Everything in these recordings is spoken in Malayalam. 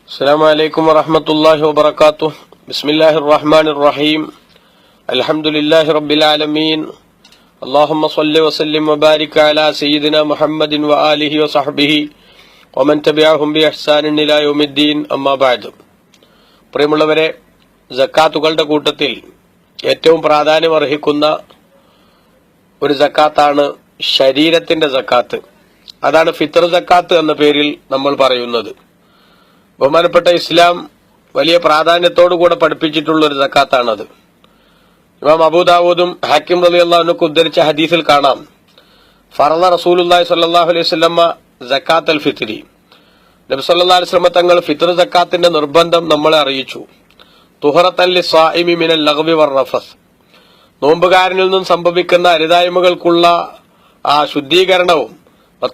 അസ്സലാമു അലൈക്കും വറഹ്മത്തുള്ളാഹി വബറകാതുഹു. ബിസ്മില്ലാഹിർ റഹ്മാനിർ റഹീം. അൽഹംദുലില്ലാഹി റബ്ബിൽ ആലമീൻ. അല്ലാഹുമ്മ സ്വല്ലി വസല്ലിം വബാരിക് അലാ സയ്യിദിനാ മുഹമ്മദിൻ വആലിഹി വസഹ്ബിഹി വമൻ തബിഅഹും ബിഇഹ്സാനിൻ ഇലാ യൗമിദ്ദീൻ. അമ്മാ ബഅദ്. പ്രിയമുള്ളവരെ, സക്കാത്തുകളുടെ കൂട്ടത്തിൽ ഏറ്റവും പ്രാധാന്യം അർഹിക്കുന്ന ഒരു സക്കാത്താണ് ശരീരത്തിന്റെ സക്കാത്ത്. അതാണ് ഫിത്ർ സക്കാത്ത് എന്ന പേരിൽ നമ്മൾ പറയുന്നത്. ബഹുമാനപ്പെട്ട ഇസ്ലാം വലിയ പ്രാധാന്യത്തോടുകൂടെ പഠിപ്പിച്ചിട്ടുള്ള ഒരു സക്കാത്താണത്. ഇമാം അബൂദാവൂദും ഹക്കീം റളിയല്ലാഹു അൻഹു ഉദ്ധരിച്ച ഹദീസിൽ കാണാം, ഫറള റസൂലുള്ളാഹി സ്വല്ലല്ലാഹു അലൈഹി വസല്ലമ സക്കാത്തുൽ ഫിത്രി. നബി സല്ലല്ലാഹു അലൈഹി വസല്ലമ തങ്ങൾ ഫിത്ർ സക്കാത്തിന്റെ നിർബന്ധം നമ്മളെ അറിയിച്ചു. തുഹറത്തൻ ലിസ്സായിമി മിനൽ ലഗ്വി വറഫസ്, നോമ്പുകാരനിൽ നിന്നും സംഭവിക്കുന്ന അരുതായ്മകൾക്കുള്ള ആ ശുദ്ധീകരണവും,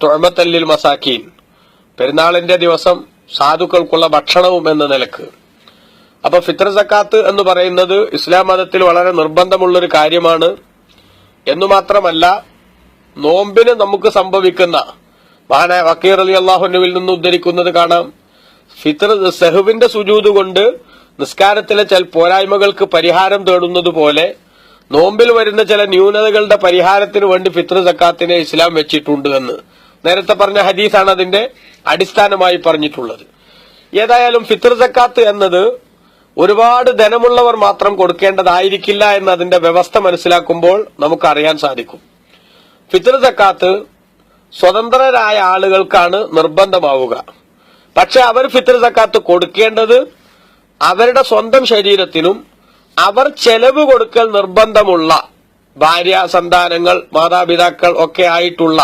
തുഅമത്തൻ ലിൽ മസാക്കീൻ, പെരുന്നാളിന്റെ ദിവസം സാധുക്കൾക്കുള്ള ഭക്ഷണവും എന്ന നിലക്ക്. അപ്പൊ ഫിത്ർ സക്കാത്ത് എന്ന് പറയുന്നത് ഇസ്ലാം മതത്തിൽ വളരെ നിർബന്ധമുള്ളൊരു കാര്യമാണ് എന്നു മാത്രമല്ല, നോമ്പിന് നമുക്ക് സംഭവിക്കുന്ന മഹാനായ വക്കീർ റളിയല്ലാഹു അൻഹുവിൽ നിന്ന് ഉദ്ധരിക്കുന്നത് കാണാം, ഫിത്ർ സഹ്വിന്റെ സുജൂദ് കൊണ്ട് നിസ്കാരത്തിലെ ചില പോരായ്മകൾക്ക് പരിഹാരം തേടുന്നത് പോലെ നോമ്പിൽ വരുന്ന ചില ന്യൂനതകളുടെ പരിഹാരത്തിന് വേണ്ടി ഫിത്ർ സക്കാത്തിനെ ഇസ്ലാം വെച്ചിട്ടുണ്ട് എന്ന് നേരത്തെ പറഞ്ഞ ഹദീസാണ് അതിന്റെ അടിസ്ഥാനമായി പറഞ്ഞിട്ടുള്ളത്. ഏതായാലും ഫിത്ർ സക്കാത്ത് എന്നത് ഒരുപാട് ധനമുള്ളവർ മാത്രം കൊടുക്കേണ്ടതായിരിക്കില്ല എന്ന അതിന്റെ വ്യവസ്ഥ മനസ്സിലാക്കുമ്പോൾ നമുക്കറിയാൻ സാധിക്കും. ഫിത്ർ സക്കാത്ത് സ്വതന്ത്രരായ ആളുകൾക്കാണ് നിർബന്ധമാവുക. പക്ഷെ അവർ ഫിത്ർ സക്കാത്ത് കൊടുക്കേണ്ടത് അവരുടെ സ്വന്തം ശരീരത്തിനും അവർ ചെലവ് കൊടുക്കൽ നിർബന്ധമുള്ള ഭാര്യ, സന്താനങ്ങൾ, മാതാപിതാക്കൾ ഒക്കെ ആയിട്ടുള്ള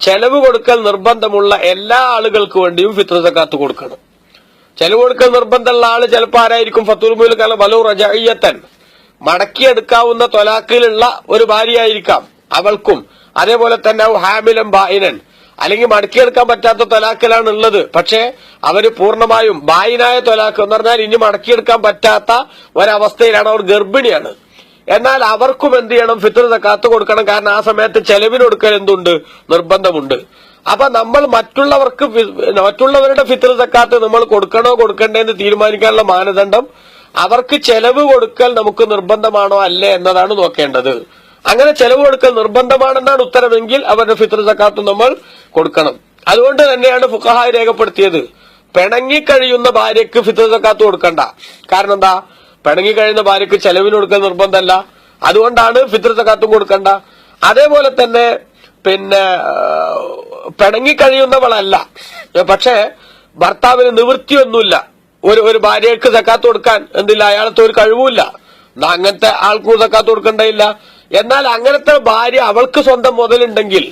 ചെലവ് കൊടുക്കൽ നിർബന്ധമുള്ള എല്ലാ ആളുകൾക്ക് വേണ്ടിയും ഫിത്ർ സക്കാത്ത് കൊടുക്കണം. ചെലവ് കൊടുക്കൽ നിർബന്ധമുള്ള ആള് ചിലപ്പോൾ ആരായിരിക്കും? ഫത്തുൽ കാല ബലു റജഇയ്യത്തൻ, മടക്കിയെടുക്കാവുന്ന തൊലാക്കിലുള്ള ഒരു ഭാര്യയായിരിക്കാം, അവൾക്കും. അതേപോലെ തന്നെ ഹാമിലൻ ബായിനൻ, അല്ലെങ്കിൽ മടക്കിയെടുക്കാൻ പറ്റാത്ത തൊലാക്കിലാണ് ഉള്ളത്, പക്ഷെ അവര് പൂർണ്ണമായും ബായിനായ തൊലാക്ക് എന്ന് പറഞ്ഞാൽ ഇനി മടക്കിയെടുക്കാൻ പറ്റാത്ത ഒരവസ്ഥയിലാണ്, അവർ ഗർഭിണിയാണ്. എന്നാൽ അവർക്കും എന്ത് ചെയ്യണം? ഫിത്ർ സക്കാത്ത് കൊടുക്കണം. കാരണം ആ സമയത്ത് ചെലവിന് കൊടുക്കൽ എന്തുണ്ട്? നിർബന്ധമുണ്ട്. അപ്പൊ നമ്മൾ മറ്റുള്ളവരുടെ ഫിത്ർ സക്കാത്ത് നമ്മൾ കൊടുക്കണോ കൊടുക്കണ്ടേന്ന് തീരുമാനിക്കാനുള്ള മാനദണ്ഡം അവർക്ക് ചെലവ് കൊടുക്കൽ നമുക്ക് നിർബന്ധമാണോ അല്ലേ എന്നതാണ് നോക്കേണ്ടത്. അങ്ങനെ ചെലവ് കൊടുക്കൽ നിർബന്ധമാണെന്നാണ് ഉത്തരമെങ്കിൽ അവരുടെ ഫിത്ർ സക്കാത്ത് നമ്മൾ കൊടുക്കണം. അതുകൊണ്ട് തന്നെയാണ് ഫുഖഹാ രേഖപ്പെടുത്തിയത്, പിണങ്ങിക്കഴിയുന്ന ഭാര്യയ്ക്ക് ഫിത്ർ സക്കാത്ത് കൊടുക്കണ്ട. കാരണം എന്താ? പിണങ്ങിക്കഴിയുന്ന ഭാര്യയ്ക്ക് ചെലവിന് കൊടുക്കൽ നിർബന്ധമല്ല, അതുകൊണ്ടാണ് ഫിത്ർ സക്കാത്തും കൊടുക്കണ്ട. അതേപോലെ തന്നെ പിണങ്ങിക്കഴിയുന്നവളല്ല, പക്ഷെ ഭർത്താവിന് നിവൃത്തിയൊന്നുമില്ല, ഒരു ഭാര്യയ്ക്ക് സക്കാത്ത് കൊടുക്കാൻ എന്തില്ല, അയാളത്തെ ഒരു കഴിവുമില്ല, അങ്ങനത്തെ ആൾക്കും സക്കാത്ത് കൊടുക്കണ്ടയില്ല. എന്നാൽ അങ്ങനത്തെ ഭാര്യ അവൾക്ക് സ്വന്തം മുതലുണ്ടെങ്കിൽ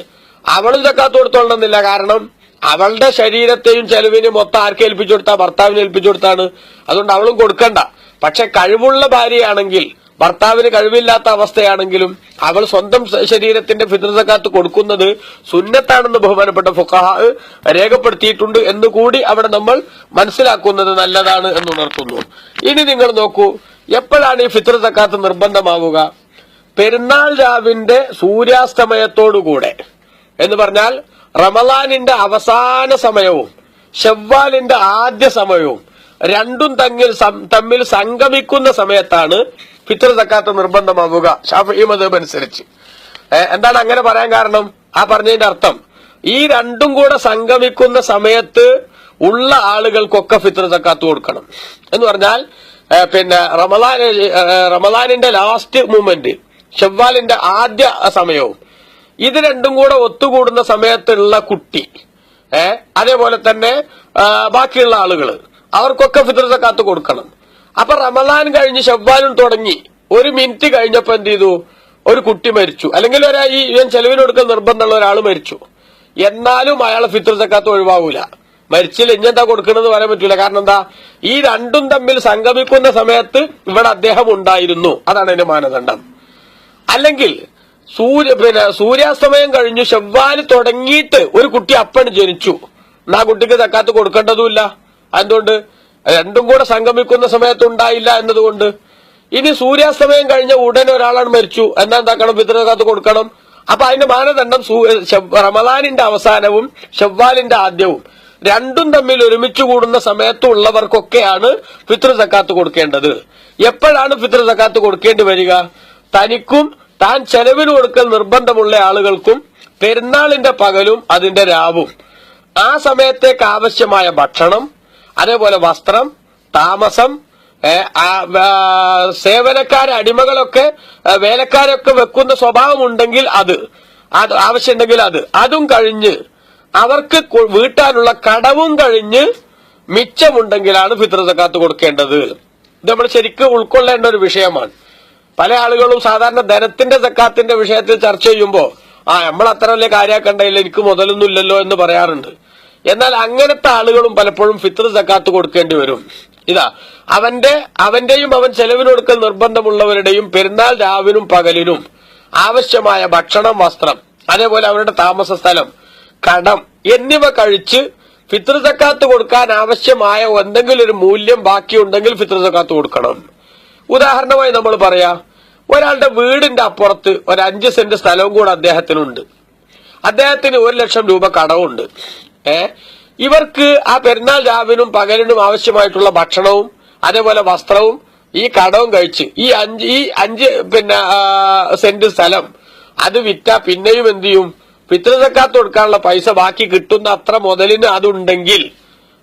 അവളും സക്കാത്ത് കൊടുത്തോളണമെന്നില്ല. കാരണം അവളുടെ ശരീരത്തെയും ചെലവിനും മൊത്തം ആർക്ക് ഏൽപ്പിച്ചു കൊടുത്താ? ഭർത്താവിന് ഏൽപ്പിച്ചു കൊടുത്താണ്. അതുകൊണ്ട് അവളും കൊടുക്കണ്ട. പക്ഷെ കഴിവുള്ള ഭാര്യയാണെങ്കിൽ, ഭർത്താവിന് കഴിവില്ലാത്ത അവസ്ഥയാണെങ്കിലും അവൾ സ്വന്തം ശരീരത്തിന്റെ ഫിത്ർ സക്കാത്ത് കൊടുക്കുന്നത് സുന്നത്താണെന്ന് ബഹുമാനപ്പെട്ട ഫുഖഹാ രേഖപ്പെടുത്തിയിട്ടുണ്ട് എന്നുകൂടി അവിടെ നമ്മൾ മനസ്സിലാക്കുന്നത് നല്ലതാണ് എന്നുണർത്തുന്നു. ഇനി നിങ്ങൾ നോക്കൂ, എപ്പോഴാണ് ഈ ഫിത്ർ സക്കാത്ത് നിർബന്ധമാവുക? പെരുന്നാൾ രാവിന്റെ സൂര്യാസ്തമയത്തോടുകൂടെ, എന്ന് പറഞ്ഞാൽ റമളാനിന്റെ അവസാന സമയവും ശവ്വാലിന്റെ ആദ്യ സമയവും രണ്ടും തമ്മിൽ സംഗമിക്കുന്ന സമയത്താണ് ഫിത്ർ സക്കാത്ത് നിർബന്ധമാവുക ശാഫിഈ മദ്ഹബ് അനുസരിച്ച്. എന്താണ് അങ്ങനെ പറയാൻ കാരണം? ആ പറഞ്ഞതിന്റെ അർത്ഥം, ഈ രണ്ടും കൂടെ സംഗമിക്കുന്ന സമയത്ത് ഉള്ള ആളുകൾക്കൊക്കെ ഫിത്ർ സക്കാത്ത് കൊടുക്കണം എന്ന് പറഞ്ഞാൽ, റമളാനിന്റെ ലാസ്റ്റ് മൂമെന്റ്, ശവ്വാലിന്റെ ആദ്യ സമയവും, ഇത് രണ്ടും കൂടെ ഒത്തുകൂടുന്ന സമയത്തുള്ള കുട്ടി, അതേപോലെ തന്നെ ബാക്കിയുള്ള ആളുകൾ, അവർക്കൊക്കെ ഫിത്ർ സക്കാത്ത് കൊടുക്കണം. അപ്പൊ റമളാൻ കഴിഞ്ഞ് ശവ്വാലും തുടങ്ങി, ഒരു മിനിറ്റ് കഴിഞ്ഞപ്പോ എന്ത് ചെയ്തു? ഒരു കുട്ടി മരിച്ചു, അല്ലെങ്കിൽ ഇവൻ ചെലവിന് കൊടുക്കൽ നിർബന്ധമുള്ള ഒരാൾ മരിച്ചു. എന്നാലും അയാളെ ഫിത്ർ സക്കാത്ത് ഒഴിവാകൂല. മരിച്ചില്ല, ഇഞ്ഞെന്താ കൊടുക്കണമെന്ന് പറയാൻ പറ്റൂല. കാരണം എന്താ? ഈ രണ്ടും തമ്മിൽ സംഗമിക്കുന്ന സമയത്ത് ഇവിടെ അദ്ദേഹം ഉണ്ടായിരുന്നു, അതാണ് അതിന്റെ മാനദണ്ഡം. അല്ലെങ്കിൽ സൂര്യാസ്തമയം കഴിഞ്ഞു ശവ്വാല് തുടങ്ങിയിട്ട് ഒരു കുട്ടി അപ്പണ് ജനിച്ചു, ആ കുട്ടിക്ക് സക്കാത്ത് കൊടുക്കേണ്ടതുമില്ല. എന്തുകൊണ്ട്? രണ്ടും കൂടെ സംഗമിക്കുന്ന സമയത്ത് ഉണ്ടായില്ല എന്നതുകൊണ്ട്. ഇനി സൂര്യാസ്തമയം കഴിഞ്ഞ ഉടനെ ഒരാളാണ് മരിച്ചു, എന്നാ എന്താക്കണം? ഫിത്ർ സക്കാത്ത് കൊടുക്കണം. അപ്പൊ അതിന്റെ മാനദണ്ഡം റമളാനിന്റെ അവസാനവും ശവ്വാലിന്റെ ആദ്യവും രണ്ടും തമ്മിൽ ഒരുമിച്ച് കൂടുന്ന സമയത്തുള്ളവർക്കൊക്കെയാണ് ഫിത്ർ സക്കാത്ത് കൊടുക്കേണ്ടത്. എപ്പോഴാണ് ഫിത്ർ സക്കാത്ത് കൊടുക്കേണ്ടി വരിക? തനിക്കും താൻ ചെലവിന് കൊടുക്കൽ നിർബന്ധമുള്ള ആളുകൾക്കും പെരുന്നാളിന്റെ പകലും അതിന്റെ രാവും, ആ സമയത്തേക്ക് ആവശ്യമായ ഭക്ഷണം, അതേപോലെ വസ്ത്രം, താമസം, സേവനക്കാരെ, അടിമകളൊക്കെ, വേലക്കാരൊക്കെ വെക്കുന്ന സ്വഭാവം ഉണ്ടെങ്കിൽ അത് ആവശ്യമുണ്ടെങ്കിൽ അതും കഴിഞ്ഞ് അവർക്ക് വീട്ടാനുള്ള കടവും കഴിഞ്ഞ് മിച്ചമുണ്ടെങ്കിലാണ് ഫിത്ർ സക്കാത്ത് കൊടുക്കേണ്ടത്. ഇത് നമ്മൾ ശരിക്കും ഉൾക്കൊള്ളേണ്ട ഒരു വിഷയമാണ്. പല ആളുകളും സാധാരണ ധനത്തിന്റെ സക്കാത്തിന്റെ വിഷയത്തിൽ ചർച്ച ചെയ്യുമ്പോൾ നമ്മൾ അത്ര വലിയ കാര്യമാക്കണ്ടയില്ല, എനിക്ക് മുതലൊന്നും ഇല്ലല്ലോ എന്ന് പറയാറുണ്ട്. എന്നാൽ അങ്ങനത്തെ ആളുകളും പലപ്പോഴും ഫിത്ർ സക്കാത്ത് കൊടുക്കേണ്ടി വരും. ഇതാ അവന്റെയും അവൻ ചെലവിന് കൊടുക്കൽ നിർബന്ധമുള്ളവരുടെയും പെരുന്നാൾ രാവിനും പകലിനും ആവശ്യമായ ഭക്ഷണം, വസ്ത്രം, അതേപോലെ അവരുടെ താമസ സ്ഥലം, കടം എന്നിവ കഴിച്ച് ഫിത്ർ സക്കാത്ത് കൊടുക്കാൻ ആവശ്യമായ എന്തെങ്കിലും ഒരു മൂല്യം ബാക്കിയുണ്ടെങ്കിൽ ഫിത്ർ സക്കാത്ത് കൊടുക്കണം. ഉദാഹരണമായി നമ്മൾ പറയാ, ഒരാളുടെ വീടിന്റെ അപ്പുറത്ത് ഒരു 5 സെന്റ് സ്ഥലവും കൂടെ അദ്ദേഹത്തിനുണ്ട്. അദ്ദേഹത്തിന് 1 ലക്ഷം രൂപ കടവുണ്ട്. ഇവർക്ക് ആ പെരുന്നാൾ രാവിനും പകലിനും ആവശ്യമായിട്ടുള്ള ഭക്ഷണവും അതേപോലെ വസ്ത്രവും ഈ കടവും കഴിച്ച് ഈ 5 സെന്റ് സ്ഥലം അത് വിറ്റാ പിന്നെയും എന്ത് ചെയ്യും? ഫിത്ർ സക്കാത്ത് കൊടുക്കാനുള്ള പൈസ ബാക്കി കിട്ടുന്ന അത്ര മുതലിന് അതുണ്ടെങ്കിൽ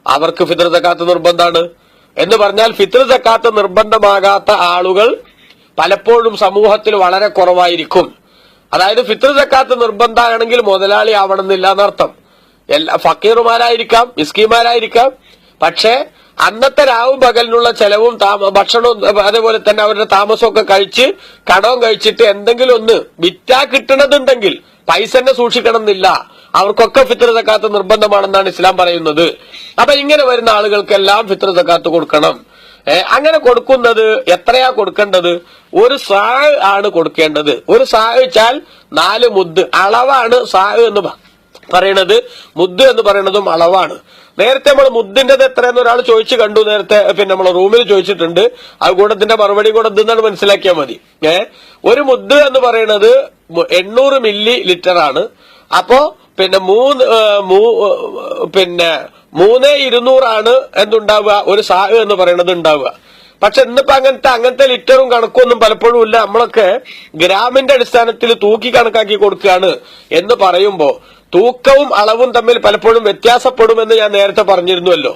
അവർക്ക് ഫിത്ർ സക്കാത്ത് നിർബന്ധമാണ്. എന്ന് പറഞ്ഞാൽ ഫിത്ർ സക്കാത്ത് നിർബന്ധമാകാത്ത ആളുകൾ പലപ്പോഴും സമൂഹത്തിൽ വളരെ കുറവായിരിക്കും. അതായത് ഫിത്ർ സക്കാത്ത് നിർബന്ധമാണെങ്കിൽ മുതലാളി ആവണമെന്നില്ല എന്നർത്ഥം. എല്ലാ ഫക്കീറുമാരായിരിക്കാം, മിസ്കീന്മാരായിരിക്കാം. പക്ഷേ അന്നത്തെ രാവും പകലിനുള്ള ചെലവും ഭക്ഷണവും അതേപോലെ തന്നെ അവരുടെ താമസമൊക്കെ കഴിച്ച് കടവും കഴിച്ചിട്ട് എന്തെങ്കിലും ഒന്ന് വിറ്റാ കിട്ടണതുണ്ടെങ്കിൽ പൈസ തന്നെ സൂക്ഷിക്കണം എന്നില്ല. അവർക്കൊക്കെ ഫിത്ർ സക്കാത്ത് നിർബന്ധമാണെന്നാണ് ഇസ്ലാം പറയുന്നത്. അപ്പൊ ഇങ്ങനെ വരുന്ന ആളുകൾക്കെല്ലാം ഫിത്ർ സക്കാത്ത് കൊടുക്കണം. അങ്ങനെ കൊടുക്കുന്നത് എത്രയാ കൊടുക്കേണ്ടത്? 1 സാഹ് ആണ് കൊടുക്കേണ്ടത്. 1 സാഹ് വെച്ചാൽ 4 മുദ്ദ് അളവാണ്. സാഹ് എന്ന് പറയണത്, മുദ്ദ് എന്ന് പറയുന്നതും അളവാണ്. നേരത്തെ നമ്മൾ മുദ്ദിന്റെത് എത്രയെന്ന് ഒരാൾ ചോദിച്ചു കണ്ടു. നേരത്തെ നമ്മൾ റൂമിൽ ചോദിച്ചിട്ടുണ്ട്. അത് കൂടെ ഇതിന്റെ മറുപടി കൂടെ എന്തെന്നാണ് മനസ്സിലാക്കിയാൽ മതി. ഒരു മുദ്ദ് എന്ന് പറയുന്നത് 800 മില്ലി ലിറ്റർ ആണ്. അപ്പോ 3200 ആണ് എന്തുണ്ടാവുക? ഒരു സാഹ് എന്ന് പറയുന്നത് ഉണ്ടാവുക. പക്ഷെ ഇന്നിപ്പോ അങ്ങനത്തെ ലിറ്ററും കണക്കൊന്നും പലപ്പോഴും ഇല്ല. നമ്മളൊക്കെ ഗ്രാമിന്റെ അടിസ്ഥാനത്തിൽ തൂക്കി കണക്കാക്കി കൊടുക്കുകയാണ് എന്ന് പറയുമ്പോ തൂക്കവും അളവും തമ്മിൽ പലപ്പോഴും വ്യത്യാസപ്പെടുമെന്ന് ഞാൻ നേരത്തെ പറഞ്ഞിരുന്നുവല്ലോ.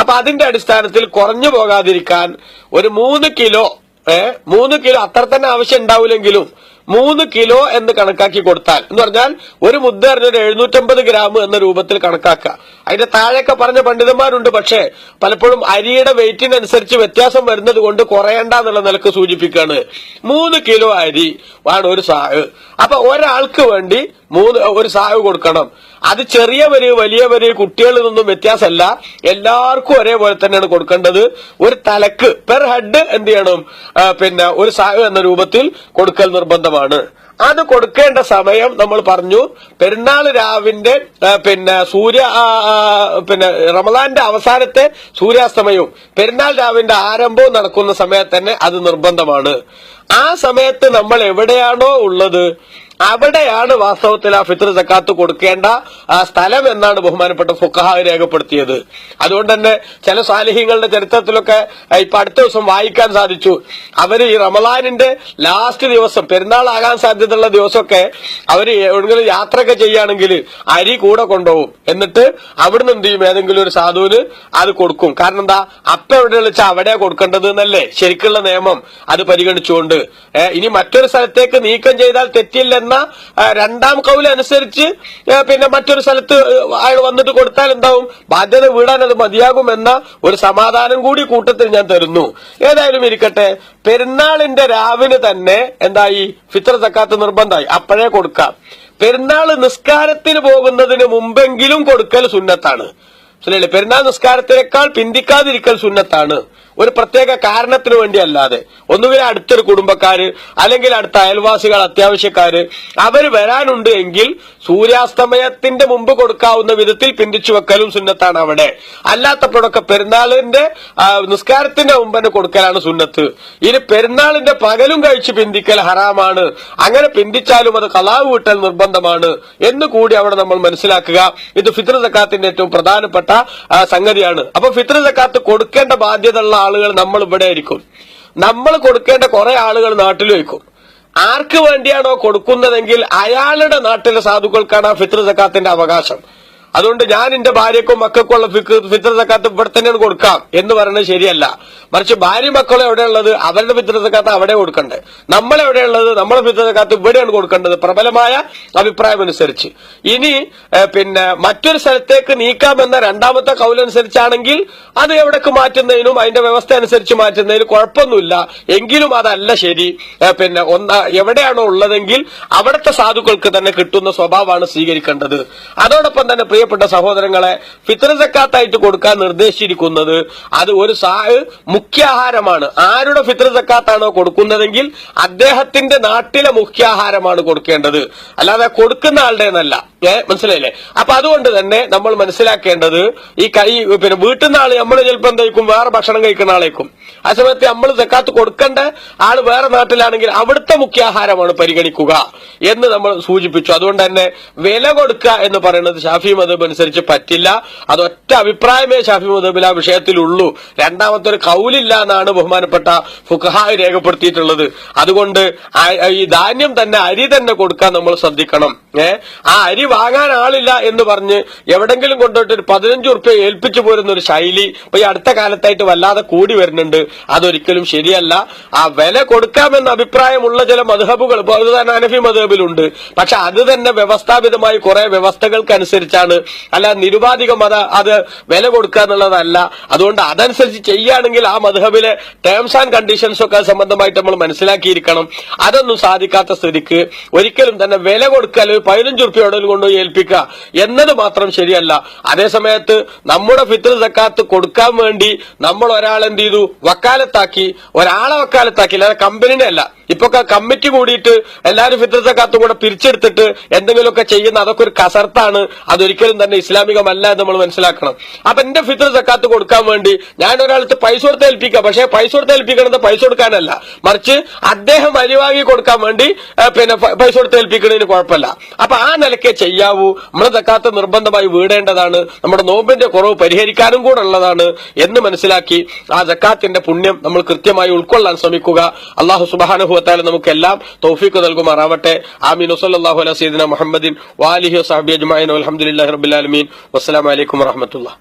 അപ്പൊ അതിന്റെ അടിസ്ഥാനത്തിൽ കുറഞ്ഞു പോകാതിരിക്കാൻ ഒരു 3 കിലോ അത്ര തന്നെ ആവശ്യം ഉണ്ടാവില്ലെങ്കിലും 3 കിലോ എന്ന് കണക്കാക്കി കൊടുത്താൽ, എന്ന് പറഞ്ഞാൽ ഒരു മുദ്ദ അറിഞ്ഞൊരു 750 ഗ്രാം എന്ന രൂപത്തിൽ കണക്കാക്കുക. അതിന്റെ താഴെയൊക്കെ പറഞ്ഞ പണ്ഡിതന്മാരുണ്ട്. പക്ഷേ പലപ്പോഴും അരിയുടെ വെയിറ്റിനനുസരിച്ച് വ്യത്യാസം വരുന്നത് കൊണ്ട് കുറയണ്ട എന്നുള്ള നിലക്ക് സൂചിപ്പിക്കുകയാണ്. 3 കിലോ അരി ആണ് ഒരു സാഹ്. അപ്പൊ ഒരാൾക്ക് വേണ്ടി 1 സാഹ് കൊടുക്കണം. അത് ചെറിയവര് വലിയവര് കുട്ടികളിൽ നിന്നും വ്യത്യാസമല്ല, എല്ലാവർക്കും ഒരേപോലെ തന്നെയാണ് കൊടുക്കേണ്ടത്. ഒരു തലക്ക് പെർ ഹെഡ് എന്ത് ചെയ്യണം? 1 സാഹ് എന്ന രൂപത്തിൽ കൊടുക്കൽ നിർബന്ധമാണ്. അത് കൊടുക്കേണ്ട സമയം നമ്മൾ പറഞ്ഞു. പെരുന്നാൾ രാവിന്റെ റമദാന്റെ അവസാനത്തെ സൂര്യാസ്തമയവും പെരുന്നാൾ രാവിന്റെ ആരംഭവും നടക്കുന്ന സമയത്ത് തന്നെ അത് നിർബന്ധമാണ്. ആ സമയത്ത് നമ്മൾ എവിടെയാണോ ഉള്ളത് അവിടെയാണ് വാസ്തവത്തിൽ ആ ഫിത്ർ സക്കാത്ത് കൊടുക്കേണ്ട സ്ഥലം എന്നാണ് ബഹുമാനപ്പെട്ട ഫുഖഹാ രേഖപ്പെടുത്തിയത്. അതുകൊണ്ട് തന്നെ ചില സാലിഹ്യങ്ങളുടെ ചരിത്രത്തിലൊക്കെ ഇപ്പൊ അടുത്ത ദിവസം വായിക്കാൻ സാധിച്ചു. അവര് ഈ റമദാനിന്റെ ലാസ്റ്റ് ദിവസം, പെരുന്നാളാകാൻ സാധ്യതയുള്ള ദിവസമൊക്കെ അവര് എവിടെങ്കിലും യാത്രയൊക്കെ ചെയ്യുകയാണെങ്കിൽ അരി കൂടെ കൊണ്ടുപോകും. എന്നിട്ട് അവിടുന്ന് എന്ത് ചെയ്യും? ഏതെങ്കിലും ഒരു സാധുവിന് അത് കൊടുക്കും. കാരണം എന്താ? അപ്പൊ എവിടെ വിളിച്ചാൽ അവിടെയാ കൊടുക്കേണ്ടത് എന്നല്ലേ ശരിക്കുള്ള നിയമം. അത് പരിഗണിച്ചുകൊണ്ട് ഇനി മറ്റൊരു സ്ഥലത്തേക്ക് നീക്കം ചെയ്താൽ തെറ്റില്ലെന്ന രണ്ടാം കൗല് അനുസരിച്ച് മറ്റൊരു സ്ഥലത്ത് അയാൾ വന്നിട്ട് കൊടുത്താൽ എന്താവും? ബാധ്യത വീടാൻ അത് മതിയാകുമെന്ന ഒരു സമാധാനം കൂടി കൂട്ടത്തിൽ ഞാൻ തരുന്നു. ഏതായാലും ഇരിക്കട്ടെ, പെരുന്നാളിന്റെ രാവിന് തന്നെ എന്തായി? ഫിത്ർ സക്കാത്ത് നിർബന്ധമായി. അപ്പോഴേ കൊടുക്കാം. പെരുന്നാൾ നിസ്കാരത്തിന് പോകുന്നതിന് മുമ്പെങ്കിലും കൊടുക്കൽ സുന്നത്താണ്. പെരുന്നാൾ നിസ്കാരത്തിനേക്കാൾ പിന്തിക്കാതിരിക്കൽ സുന്നത്താണ്. ഒരു പ്രത്യേക കാരണത്തിന് വേണ്ടിയല്ലാതെ, ഒന്നുകിൽ അടുത്തൊരു കുടുംബക്കാര് അല്ലെങ്കിൽ അടുത്ത അയൽവാസികൾ, അത്യാവശ്യക്കാര് അവര് വരാനുണ്ട് എങ്കിൽ സൂര്യാസ്തമയത്തിന്റെ മുമ്പ് കൊടുക്കാവുന്ന വിധത്തിൽ പിന്തിച്ചു വെക്കലും സുന്നത്താണ് അവിടെ. അല്ലാത്തപ്പോഴൊക്കെ പെരുന്നാളിന്റെ നിസ്കാരത്തിന്റെ മുമ്പ് തന്നെ കൊടുക്കലാണ് സുന്നത്ത്. ഇനി പെരുന്നാളിന്റെ പകലും കഴിച്ച് പിന്തിക്കൽ ഹറാമാണ്. അങ്ങനെ പിന്തിച്ചാലും അത് ഖളാ വീട്ടൽ നിർബന്ധമാണ് എന്ന് കൂടി അവിടെ നമ്മൾ മനസ്സിലാക്കുക. ഇത് ഫിത്ർ സക്കാത്തിന്റെ ഏറ്റവും പ്രധാനപ്പെട്ട സംഗതിയാണ്. അപ്പൊ ഫിത്ർ സക്കാത്ത് കൊടുക്കേണ്ട ബാധ്യതയുള്ള ആളുകൾ നമ്മൾ ഇവിടെ ആയിരിക്കും. നമ്മൾ കൊടുക്കേണ്ട കുറെ ആളുകൾ നാട്ടിൽ വയ്ക്കും. ആർക്ക് വേണ്ടിയാണോ കൊടുക്കുന്നതെങ്കിൽ അയാളുടെ നാട്ടിലെ സാധുക്കൾക്കാണ് ആ ഫിത്ർ സക്കാത്തിന്റെ അവകാശം. അതുകൊണ്ട് ഞാൻ എന്റെ ഭാര്യക്കും മക്കൾക്കുള്ള ഫിത്ർ സക്കാത്ത് ഇവിടെ തന്നെയാണ് കൊടുക്കാം എന്ന് പറയുന്നത് ശരിയല്ല. മറിച്ച് ഭാര്യ മക്കളും എവിടെയുള്ളത് അവരുടെ ഫിത്ർ സക്കാത്ത് അവിടെ കൊടുക്കണ്ടേ. നമ്മളെവിടെയുള്ളത് നമ്മളെ ഫിത്ർ സക്കാത്ത് ഇവിടെയാണ് കൊടുക്കേണ്ടത്, പ്രബലമായ അഭിപ്രായം അനുസരിച്ച്. ഇനി മറ്റൊരു സ്ഥലത്തേക്ക് നീക്കാമെന്ന രണ്ടാമത്തെ കൗലനുസരിച്ചാണെങ്കിൽ അത് എവിടേക്ക് മാറ്റുന്നതിനും അതിന്റെ വ്യവസ്ഥ അനുസരിച്ച് മാറ്റുന്നതിനും കുഴപ്പമൊന്നുമില്ല. എങ്കിലും അതല്ല ശരി. എവിടെയാണോ ഉള്ളതെങ്കിൽ അവിടുത്തെ സാധുക്കൾക്ക് തന്നെ കിട്ടുന്ന സ്വഭാവമാണ് സ്വീകരിക്കേണ്ടത്. അതോടൊപ്പം തന്നെ പ്രിയപ്പെട്ട സഹോദരങ്ങളെ, ഫിത്ർ സക്കാത്തായിട്ട് കൊടുക്കാൻ നിർദ്ദേശിച്ചിരിക്കുന്നത് അത് ഒരു മുഖ്യാഹാരമാണ്. ആരുടെ ഫിത്ർ സക്കാത്താണോ കൊടുക്കുന്നതെങ്കിൽ അദ്ദേഹത്തിന്റെ നാട്ടിലെ മുഖ്യാഹാരമാണ് കൊടുക്കേണ്ടത്, അല്ലാതെ കൊടുക്കുന്ന ആളുടെ എന്നല്ല. മനസ്സിലായില്ലേ? അപ്പൊ അതുകൊണ്ട് തന്നെ നമ്മൾ മനസ്സിലാക്കേണ്ടത് ഈ വീട്ടിൽ നിന്ന് ആള് നമ്മൾ ചിലപ്പോൾ എന്തായിരിക്കും വേറെ ഭക്ഷണം കഴിക്കുന്ന ആളേക്കും. ആ സമയത്ത് നമ്മൾ സക്കാത്ത് കൊടുക്കേണ്ട ആള് വേറെ നാട്ടിലാണെങ്കിൽ അവിടുത്തെ മുഖ്യാഹാരമാണ് പരിഗണിക്കുക എന്ന് നമ്മൾ സൂചിപ്പിച്ചു. അതുകൊണ്ട് തന്നെ വില കൊടുക്കുക എന്ന് പറയുന്നത് ഷാഫി മദ്ഹബ് അനുസരിച്ച് പറ്റില്ല. അതൊറ്റ അഭിപ്രായമേ ഷാഫി മദ്ഹബിൽ ആ വിഷയത്തിലുള്ളൂ. രണ്ടാമത്തെ ഒരു കൗലില്ല എന്നാണ് ബഹുമാനപ്പെട്ട ഫുഖഹാ രേഖപ്പെടുത്തിയിട്ടുള്ളത്. അതുകൊണ്ട് ഈ ധാന്യം തന്നെ, അരി തന്നെ കൊടുക്കാൻ നമ്മൾ ശ്രദ്ധിക്കണം. ആ അരി വാങ്ങാൻ ആളില്ല എന്ന് പറഞ്ഞ് എവിടെങ്കിലും കൊണ്ടുപോയിട്ട് ഒരു 15 ഉറുപ്പ്യ ഏൽപ്പിച്ചു പോരുന്ന ഒരു ശൈലി ഇപ്പൊ ഈ അടുത്ത കാലത്തായിട്ട് വല്ലാതെ കൂടി വരുന്നുണ്ട്. അതൊരിക്കലും ശരിയല്ല. ആ വില കൊടുക്കാമെന്ന അഭിപ്രായമുള്ള ചില മദ്ഹബുകൾ തന്നെ ഹനഫി മദ്ഹബിലുണ്ട്. പക്ഷെ അത് തന്നെ വ്യവസ്ഥാപിതമായി കുറെ വ്യവസ്ഥകൾക്കനുസരിച്ചാണ്, അല്ല നിരുപാധികം അത് വില കൊടുക്കുക എന്നുള്ളതല്ല. അതുകൊണ്ട് അതനുസരിച്ച് ചെയ്യുകയാണെങ്കിൽ ആ മദ്ഹബിലെ ടേംസ് ആൻഡ് കണ്ടീഷൻസ് ഒക്കെ സംബന്ധമായിട്ട് നമ്മൾ മനസ്സിലാക്കിയിരിക്കണം. അതൊന്നും സാധിക്കാത്ത സ്ഥിതിക്ക് ഒരിക്കലും തന്നെ വില കൊടുക്കാൻ 15 ഉറുപ്പ്യ കൊണ്ടുപോയി ഏൽപ്പിക്കുക എന്നത് മാത്രം ശരിയല്ല. അതേസമയത്ത് നമ്മുടെ ഫിത്ർ സക്കാത്ത് കൊടുക്കാൻ വേണ്ടി നമ്മൾ ഒരാളെന്ത് ചെയ്തു, വക്കാലത്താക്കി, ഒരാളെ വക്കാലത്താക്കി, അല്ലാതെ കമ്പനിനെ അല്ല. ഇപ്പൊ കമ്മിറ്റി കൂടിയിട്ട് എല്ലാവരും ഫിത്ർ സക്കാത്തും കൂടെ പിരിച്ചെടുത്തിട്ട് എന്തെങ്കിലുമൊക്കെ ചെയ്യുന്ന അതൊക്കെ ഒരു കസർത്താണ്. അതൊരിക്കലും തന്നെ ഇസ്ലാമികമല്ല എന്ന് നമ്മൾ മനസ്സിലാക്കണം. അപ്പൊ എന്റെ ഫിത്ർ സക്കാത്ത് കൊടുക്കാൻ വേണ്ടി ഞാൻ ഒരാൾക്ക് പൈസ കൊടുത്ത് ഏൽപ്പിക്കാം. പക്ഷെ പൈസ കൊടുത്ത് ഏൽപ്പിക്കണത് പൈസ കൊടുക്കാനല്ല, മറിച്ച് അദ്ദേഹം അരി വാങ്ങി കൊടുക്കാൻ വേണ്ടി പൈസ കൊടുത്ത് ഏൽപ്പിക്കുന്നതിന് കുഴപ്പമില്ല. അപ്പൊ ആ നിലയ്ക്ക് ചെയ്യാവൂ. നമ്മുടെ സക്കാത്ത് നിർബന്ധമായി വീടേണ്ടതാണ്, നമ്മുടെ നോമ്പിന്റെ കുറവ് പരിഹരിക്കാനും കൂടെ ഉള്ളതാണ് എന്ന് മനസ്സിലാക്കി ആ സക്കാത്തിന്റെ പുണ്യം നമ്മൾ കൃത്യമായി ഉൾക്കൊള്ളാൻ ശ്രമിക്കുക. അല്ലാഹു സുബ്ഹാനഹു വ തആല നമുക്കെല്ലാം തൗഫീഖ് നൽകുമാറാവട്ടെ. ആമീൻ. വസല്ലല്ലാഹു അലാ സയ്യിദിനാ മുഹമ്മദിൻ വആലിഹി വസഹ്ബിഹി അജ്മഈൻ വൽഹംദുലില്ലാഹി റബ്ബിൽ ആലമീൻ. വസ്സലാമു അലൈക്കും വറഹ്മത്തുള്ളാഹി.